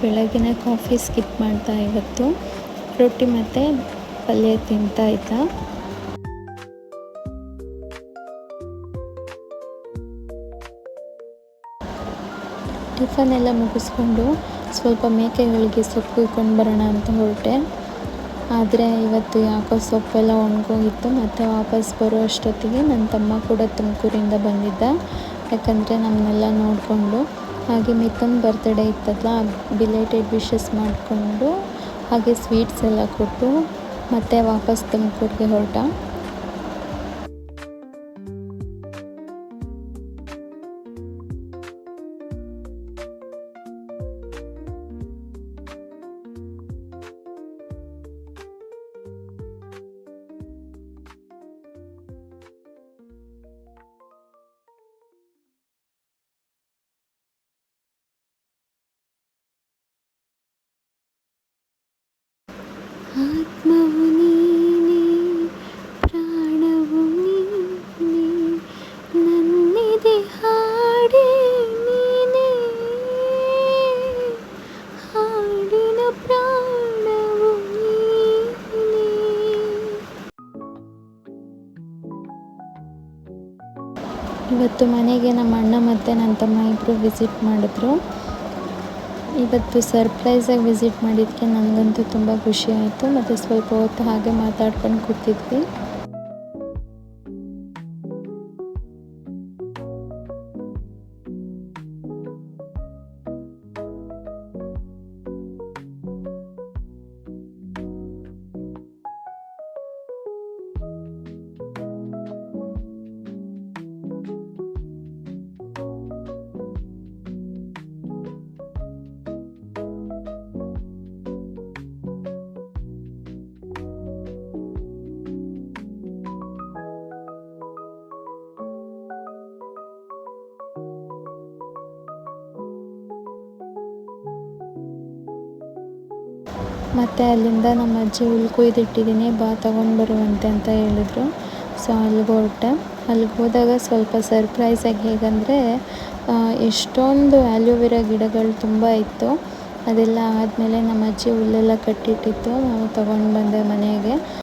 ಬೆಳಗಿನ coffee skip ಮಾಡ್ತಾ ಇವತ್ತು ರೊಟ್ಟಿ ಮತ್ತು ಪಲ್ಯ ತಿಂತಾ ಇದ್ದ. ಟಿಫನ್ ಎಲ್ಲ ಮುಗಿಸ್ಕೊಂಡು ಸ್ವಲ್ಪ ಮೇಕೆಗಳಿಗೆ ಸೊಪ್ಪು ಕುಯ್ಕೊಂಡು ಬರೋಣ ಅಂತ ಹೊರಟೆ. ಆದರೆ ಇವತ್ತು ಯಾಕೋ ಸೊಪ್ಪೆಲ್ಲ ಒಣಗೋಗಿತ್ತು. ಮತ್ತು ವಾಪಸ್ ಬರೋ ಅಷ್ಟೊತ್ತಿಗೆ ನನ್ನ ತಮ್ಮ ಕೂಡ ತುಮಕೂರಿಂದ ಬಂದಿದ್ದ. ಯಾಕಂದರೆ ನಮ್ಮನ್ನೆಲ್ಲ ನೋಡಿಕೊಂಡು ಹಾಗೆ ಮಿಥುನ್ ಬರ್ತ್ಡೇ ಇತ್ತಲ್ಲ, ಬಿಲೇಟೆಡ್ ವಿಶಸ್ ಮಾಡಿಕೊಂಡು ಹಾಗೆ ಸ್ವೀಟ್ಸ್ ಎಲ್ಲ ಕೊಟ್ಟು ಮತ್ತೆ ವಾಪಸ್ ತುಮಕೂರಿಗೆ ಹೊರಟ. ಆತ್ಮವು ನೀನೇ, ಪ್ರಾಣವು ನೀನೇ, ನನ್ನಿದೆ ಹಾಡೇ ನೀನೇ, ಹಾಡಿನ ಪ್ರಾಣವು ನೀನೇ. ಇವತ್ತು ಮನೆಗೆ ನಮ್ಮ ಅಣ್ಣ ಮತ್ತು ನನ್ನ ತಮ್ಮ ಇಬ್ಬರು ವಿಸಿಟ್ ಮಾಡಿದ್ರು. ಇವತ್ತು ಸರ್ಪ್ರೈಸಾಗಿ ವಿಸಿಟ್ ಮಾಡಿದ್ದಕ್ಕೆ ನನಗಂತೂ ತುಂಬ ಖುಷಿ ಆಯಿತು. ಮತ್ತು ಸ್ವಲ್ಪ ಹೊತ್ತು ಹಾಗೆ ಮಾತಾಡ್ಕೊಂಡು ಕೂತಿದ್ವಿ. ಮತ್ತು ಅಲ್ಲಿಂದ ನಮ್ಮ ಅಜ್ಜಿ ಹುಲ್ಲು ಕೊಯ್ದಿಟ್ಟಿದ್ದೀನಿ, ಬಾ ತೊಗೊಂಡು ಬರುವಂತೆ ಅಂತ ಹೇಳಿದ್ರು. ಸೊ ಅಲ್ಲಿಗೆ ಹೊರಟೆ. ಅಲ್ಲಿಗೆ ಹೋದಾಗ ಸ್ವಲ್ಪ ಸರ್ಪ್ರೈಸಾಗಿ ಹೇಗಂದರೆ ಎಷ್ಟೊಂದು ಆ್ಯಲೋವೆರಾ ಗಿಡಗಳು ತುಂಬ ಇತ್ತು. ಅದೆಲ್ಲ ಆದಮೇಲೆ ನಮ್ಮ ಅಜ್ಜಿ ಹುಲ್ಲೆಲ್ಲ ಕಟ್ಟಿಟ್ಟಿತ್ತು, ನಾವು ತೊಗೊಂಡು ಬಂದೆ ಮನೆಗೆ.